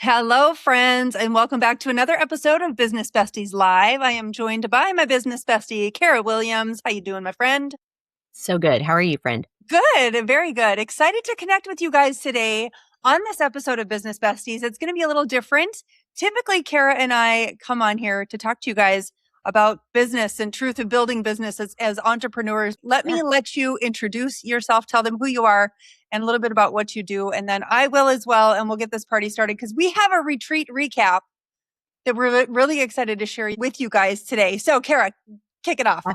Hello, friends, and welcome back to another episode of Business Besties Live. I am joined by my business bestie, Kara Williams. How you doing, my friend? So good. How are you, friend? Good, very good. Excited to connect with you guys today on this episode of Business Besties. It's going to be a little different. Typically, Kara and I come on here to talk to you guys about business and truth of building businesses as entrepreneurs. Let you introduce yourself, tell them who you are and a little bit about what you do. And then I will as well. And we'll get this party started because we have a retreat recap that we're really excited to share with you guys today. So Kara, kick it off.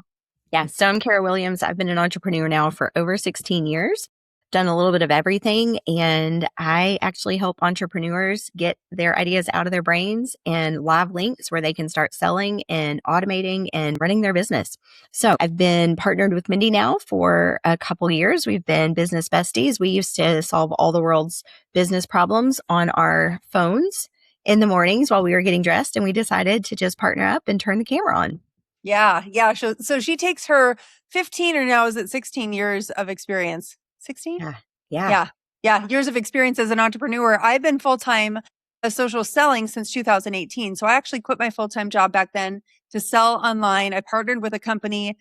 Yeah. So I'm Kara Williams. I've been an entrepreneur now for over 16 years, done a little bit of everything. And I actually help entrepreneurs get their ideas out of their brains and live links where they can start selling and automating and running their business. So I've been partnered with Mindy now for a couple years. We've been business besties. We used to solve all the world's business problems on our phones in the mornings while we were getting dressed. And we decided to just partner up and turn the camera on. Yeah. So she takes her 15 or now is it 16 years of experience? 16? Yeah. Years of experience as an entrepreneur. I've been full-time social selling since 2018. So I actually quit my full-time job back then to sell online. I partnered with a company,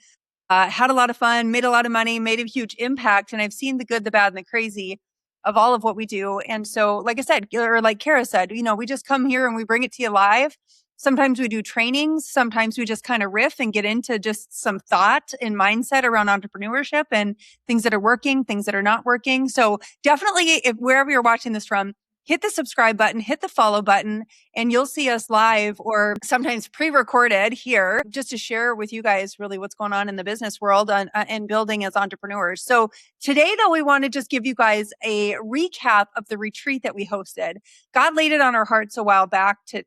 had a lot of fun, made a lot of money, made a huge impact. And I've seen the good, the bad, and the crazy of all of what we do. And so, like I said, or like Kara said, we just come here and we bring it to you live. Sometimes we do trainings. Sometimes we just kind of riff and get into just some thought and mindset around entrepreneurship and things that are working, things that are not working. So definitely, if wherever you're watching this from, hit the subscribe button, hit the follow button, and you'll see us live or sometimes pre-recorded here just to share with you guys really what's going on in the business world and building as entrepreneurs. So today, though, we want to just give you guys a recap of the retreat that we hosted. God laid it on our hearts a while back to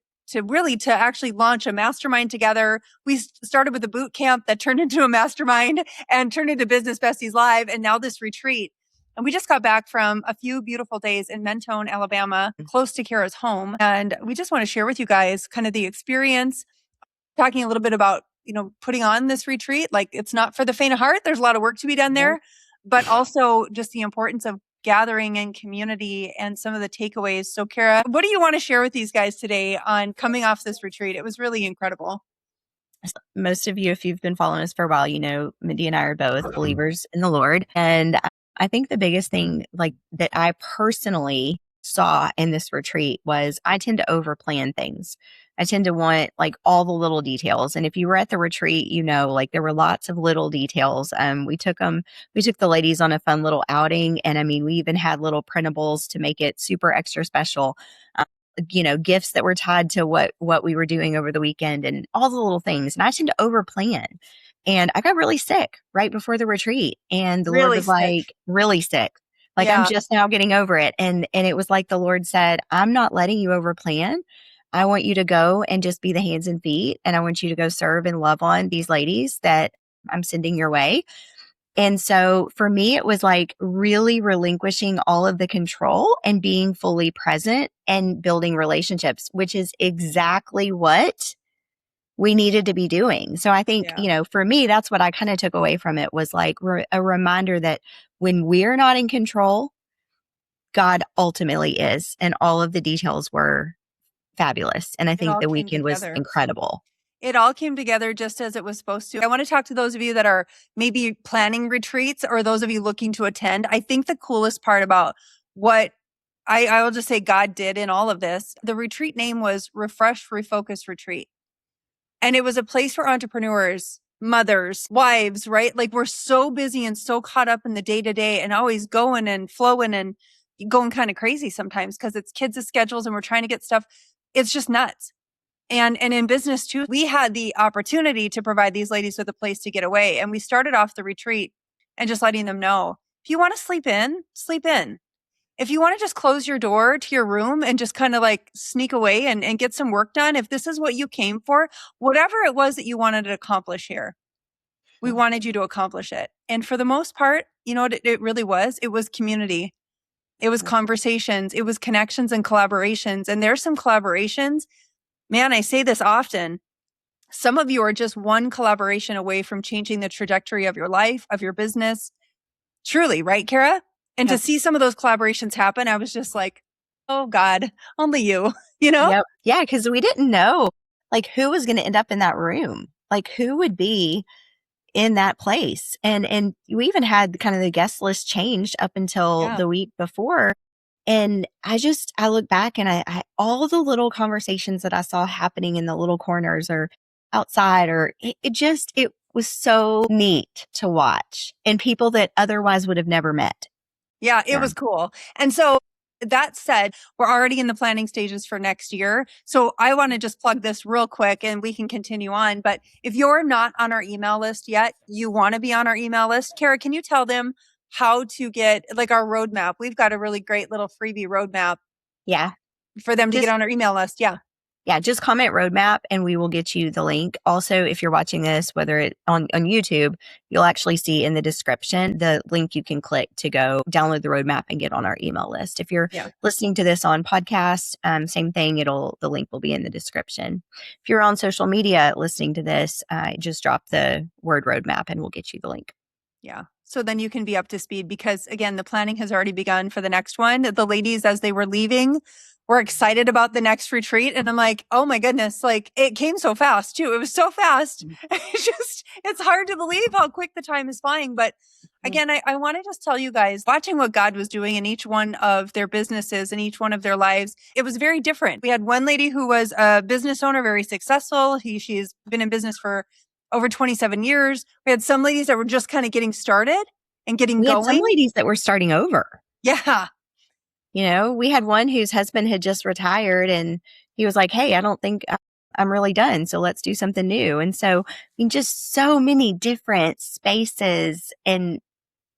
actually launch a mastermind together. We started with a boot camp that turned into a mastermind and turned into Business Besties Live and now this retreat. And we just got back from a few beautiful days in Mentone, Alabama, close to Kara's home. And we just want to share with you guys kind of the experience, talking a little bit about, putting on this retreat. Like it's not for the faint of heart. There's a lot of work to be done there, but also just the importance of gathering and community and some of the takeaways. So Kara, what do you want to share with these guys today on coming off this retreat? It was really incredible. Most of you, if you've been following us for a while, Mindy and I are both believers in the Lord. And I think the biggest thing that I personally saw in this retreat was I tend to overplan things. I tend to want all the little details. And if you were at the retreat, there were lots of little details. We took the ladies on a fun little outing. And we even had little printables to make it super extra special. Gifts that were tied to what we were doing over the weekend and all the little things. And I tend to overplan. And I got really sick right before the retreat. And the Lord was really sick. I'm just now getting over it. And it was like the Lord said, I'm not letting you overplan. I want you to go and just be the hands and feet. And I want you to go serve and love on these ladies that I'm sending your way. And so for me, it was really relinquishing all of the control and being fully present and building relationships, which is exactly what we needed to be doing. So I think, for me, that's what I kind of took away from it was a reminder that when we're not in control, God ultimately is. And all of the details were fabulous. And I think the weekend was incredible. It all came together just as it was supposed to. I want to talk to those of you that are maybe planning retreats or those of you looking to attend. I think the coolest part about what I will just say God did in all of this, the retreat name was Refocus Retreat. And it was a place for entrepreneurs, mothers, wives, right? We're so busy and so caught up in the day to day and always going and flowing and going kind of crazy sometimes because it's kids' schedules and we're trying to get stuff. It's just nuts. And in business too, we had the opportunity to provide these ladies with a place to get away. And we started off the retreat and just letting them know, if you want to sleep in, sleep in. If you want to just close your door to your room and just kind of sneak away and get some work done, if this is what you came for, whatever it was that you wanted to accomplish here, we wanted you to accomplish it. And for the most part, you know what it really was? It was community. It was conversations. It was connections and collaborations. And there's some collaborations. Man, I say this often. Some of you are just one collaboration away from changing the trajectory of your life, of your business. Truly, right, Kara? And to see some of those collaborations happen, I was just like, oh God, only you. you know? Yep. Yeah, because we didn't know like who was going to end up in that room, like who would be in that place. And we even had kind of the guest list changed up until Yeah. the week before. And I look back and I all the little conversations that I saw happening in the little corners or outside, or it was so neat to watch, and people that otherwise would have never met. Yeah, it Yeah. was cool. And so that said, we're already in the planning stages for next year. So I want to just plug this real quick and we can continue on. But if you're not on our email list yet, you want to be on our email list. Kara, can you tell them how to get like our roadmap? We've got a really great little freebie roadmap Yeah. for them to get Just on our email list. Yeah. Yeah, just comment roadmap and we will get you the link. Also, if you're watching this, whether it on YouTube, you'll actually see in the description the link you can click to go download the roadmap and get on our email list. If you're Yeah. listening to this on podcast, same thing. The link will be in the description. If you're on social media listening to this, just drop the word roadmap and we'll get you the link. Yeah. So then you can be up to speed because again, the planning has already begun for the next one. The ladies, as they were leaving, were excited about the next retreat. And I'm like, oh my goodness, like it came so fast too. It was so fast. It's hard to believe how quick the time is flying. But again, I want to just tell you guys, watching what God was doing in each one of their businesses and each one of their lives, it was very different. We had one lady who was a business owner, very successful. She's been in business for over 27 years. We had some ladies that were just kind of getting started and getting We had some going. ladies that were starting over. Yeah. You know, we had one whose husband had just retired and he was like, hey, I don't think I'm really done. So let's do something new. And so, I mean, just so many different spaces and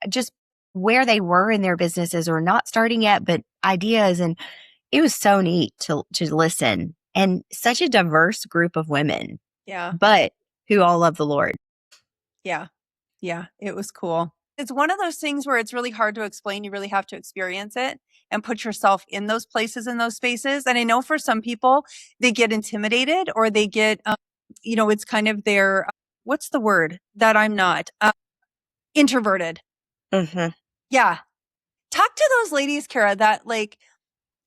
just where they were in their businesses or not starting yet, but ideas. And it was so neat to listen, and such a diverse group of women, Yeah. but who all love the Lord. Yeah. Yeah. It was cool. It's one of those things where it's really hard to explain. You really have to experience it and put yourself in those places, in those spaces. And I know for some people, they get intimidated or they get, it's kind of their, what's the word that I'm not? Introverted. Mm-hmm. Yeah. Talk to those ladies, Kara, that like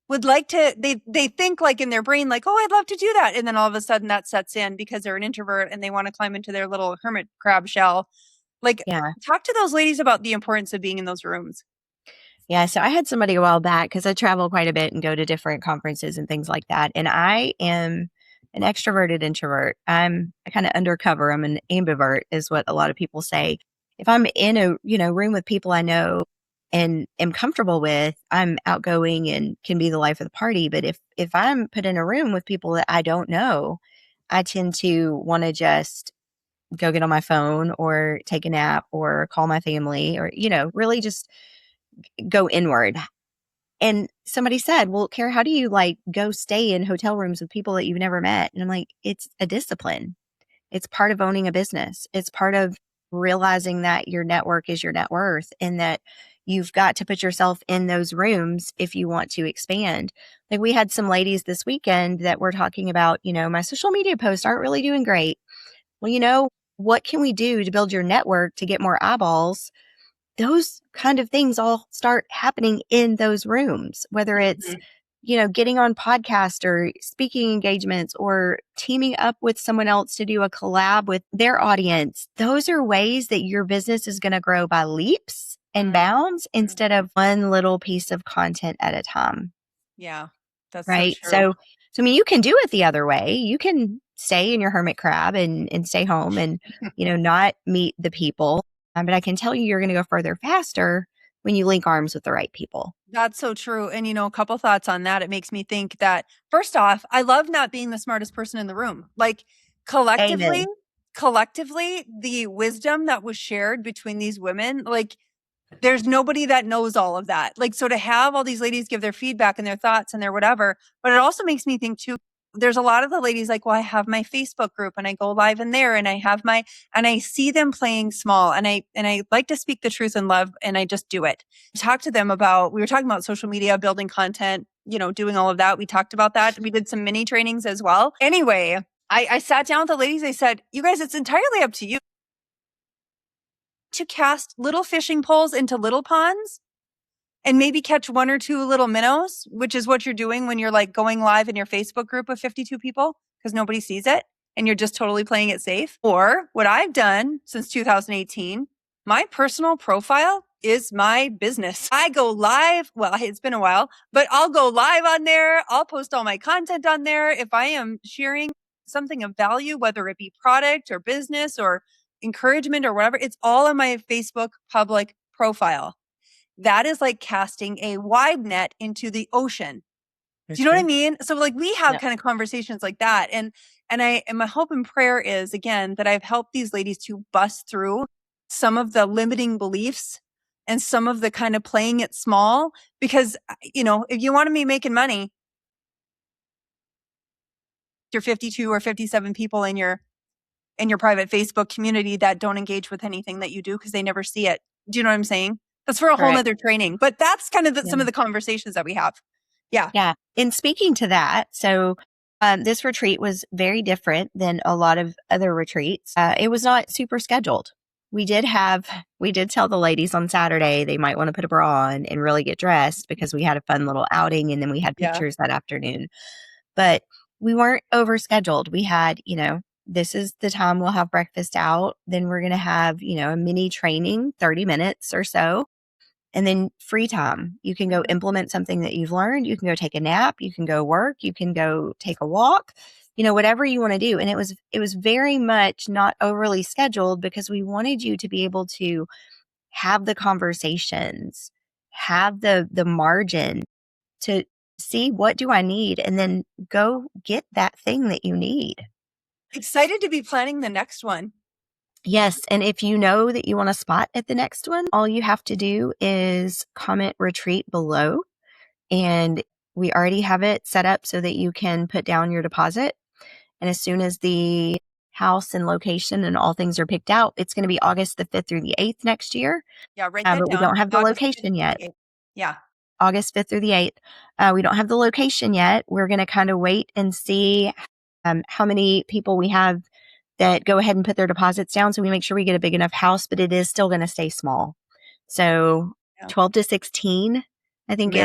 would like to, they think like in their brain, like, oh, I'd love to do that. And then all of a sudden that sets in because they're an introvert and they want to climb into their little hermit crab shell. Like, Yeah. talk to those ladies about the importance of being in those rooms. Yeah. So I had somebody a while back because I travel quite a bit and go to different conferences and things like that. And I am an extroverted introvert. I'm kind of undercover. I'm an ambivert, is what a lot of people say. If I'm in a room with people I know and am comfortable with, I'm outgoing and can be the life of the party. But if I'm put in a room with people that I don't know, I tend to want to just go get on my phone or take a nap or call my family or really just go inward. And somebody said, well, Kara, how do you like go stay in hotel rooms with people that you've never met? And I'm like, it's a discipline. It's part of owning a business. It's part of realizing that your network is your net worth and that you've got to put yourself in those rooms if you want to expand. Like we had some ladies this weekend that were talking about, my social media posts aren't really doing great. Well, what can we do to build your network to get more eyeballs? Those kind of things all start happening in those rooms, whether it's, getting on podcast or speaking engagements or teaming up with someone else to do a collab with their audience. Those are ways that your business is going to grow by leaps and bounds instead of one little piece of content at a time. Yeah, that's so Right. true. So I mean, you can do it the other way. You can stay in your hermit crab and stay home and, not meet the people. But I can tell you, you're going to go further faster when you link arms with the right people. That's so true. And, a couple thoughts on that. It makes me think that first off, I love not being the smartest person in the room. Like collectively, Amen. the wisdom that was shared between these women, like there's nobody that knows all of that. Like, so to have all these ladies give their feedback and their thoughts and their whatever, but it also makes me think too, there's a lot of the ladies like, well, I have my Facebook group and I go live in there and and I see them playing small and I like to speak the truth in love and I just do it. Talk to them we were talking about social media, building content, doing all of that. We talked about that. We did some mini trainings as well. Anyway, I sat down with the ladies. I said, you guys, it's entirely up to you to cast little fishing poles into little ponds and maybe catch one or two little minnows, which is what you're doing when you're like going live in your Facebook group of 52 people because nobody sees it and you're just totally playing it safe. Or what I've done since 2018, my personal profile is my business. I go live. Well, it's been a while, but I'll go live on there. I'll post all my content on there. If I am sharing something of value, whether it be product or business or encouragement or whatever, it's all on my Facebook public profile. That is like casting a wide net into the ocean. Do you know what I mean? So like we have kind of conversations like that. And my hope and prayer is again that I've helped these ladies to bust through some of the limiting beliefs and some of the kind of playing it small because if you want to be making money, you're 52 or 57 people in your private Facebook community that don't engage with anything that you do because they never see it. Do you know what I'm saying? That's for a whole nother training, but that's kind of some of the conversations that we have. Yeah. Yeah. And speaking to that, so this retreat was very different than a lot of other retreats. It was not super scheduled. We did tell the ladies on Saturday they might want to put a bra on and really get dressed because we had a fun little outing and then we had pictures that afternoon. But we weren't overscheduled. We had, this is the time we'll have breakfast out. Then we're going to have, a mini training, 30 minutes or so. And then free time. You can go implement something that you've learned. You can go take a nap. You can go work. You can go take a walk, whatever you want to do. And it was very much not overly scheduled because we wanted you to be able to have the conversations, have the margin to see what do I need and then go get that thing that you need. Excited to be planning the next one. Yes. And if you know that you want a spot at the next one, all you have to do is comment retreat below. And we already have it set up so that you can put down your deposit. And as soon as the house and location and all things are picked out, it's going to be August the 5th through the 8th next year. Yeah, write that but down. We don't have the August location yet. Yeah. August 5th through the 8th. We don't have the location yet. We're going to kind of wait and see how many people we have that go ahead and put their deposits down. So we make sure we get a big enough house, but it is still going to stay small. So 12 to 16, I think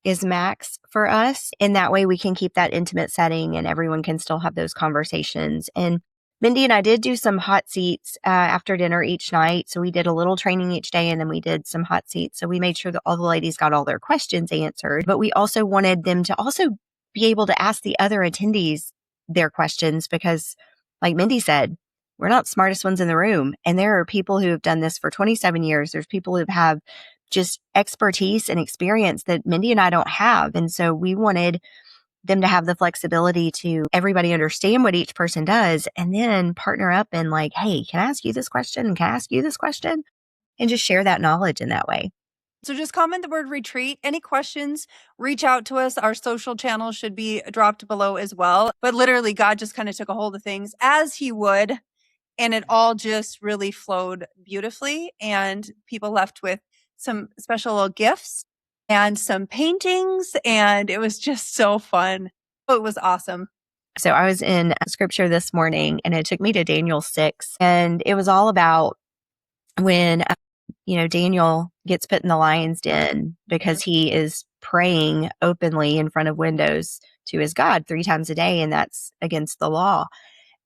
is max for us. And that way we can keep that intimate setting and everyone can still have those conversations. And Mindy and I did do some hot seats after dinner each night. So we did a little training each day and then we did some hot seats. So we made sure that all the ladies got all their questions answered, but we also wanted them to also be able to ask the other attendees their questions because like Mindy said, we're not smartest ones in the room. And there are people who have done this for 27 years. There's people who have just expertise and experience that Mindy and I don't have. And so we wanted them to have the flexibility to everybody understand what each person does and then partner up and like, hey, can I ask you this question? Can I ask you this question? And just share that knowledge in that way. So just comment the word retreat. Any questions, reach out to us. Our social channels should be dropped below as well. But literally, God just kind of took a hold of things as he would. And it all just really flowed beautifully. And people left with some special little gifts and some paintings. And it was just so fun. It was awesome. So I was in scripture this morning and it took me to Daniel 6. And it was all about when Daniel gets put in the lion's den because he is praying openly in front of windows to his God 3 times a day, and that's against the law.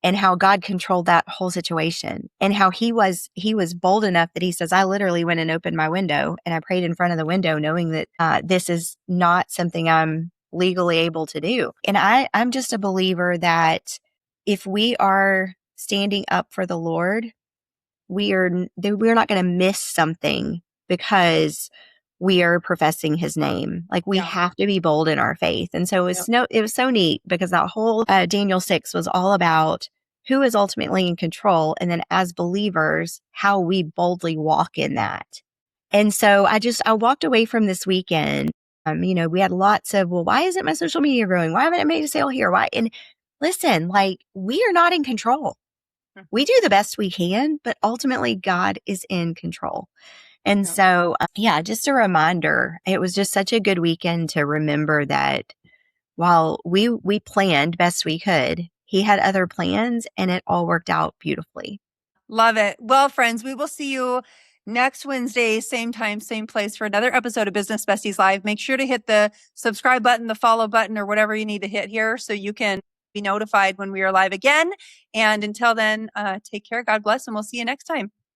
And how God controlled that whole situation, and how he was bold enough that he says, I literally went and opened my window and I prayed in front of the window knowing that this is not something I'm legally able to do. And I'm just a believer that if we are standing up for the Lord, we're not going to miss something because we are professing his name. Like we have to be bold in our faith. And so it was so neat because that whole Daniel 6 was all about who is ultimately in control. And then as believers, how we boldly walk in that. And so I walked away from this weekend. We had lots of, well, why isn't my social media growing? Why haven't I made a sale here? Why? And listen, like we are not in control. We do the best we can, but ultimately God is in control. And so, just a reminder, it was just such a good weekend to remember that while we planned best we could, he had other plans and it all worked out beautifully. Love it. Well, friends, we will see you next Wednesday, same time, same place for another episode of Business Besties Live. Make sure to hit the subscribe button, the follow button, or whatever you need to hit here so you can be notified when we are live again. And until then, take care. God bless, and we'll see you next time.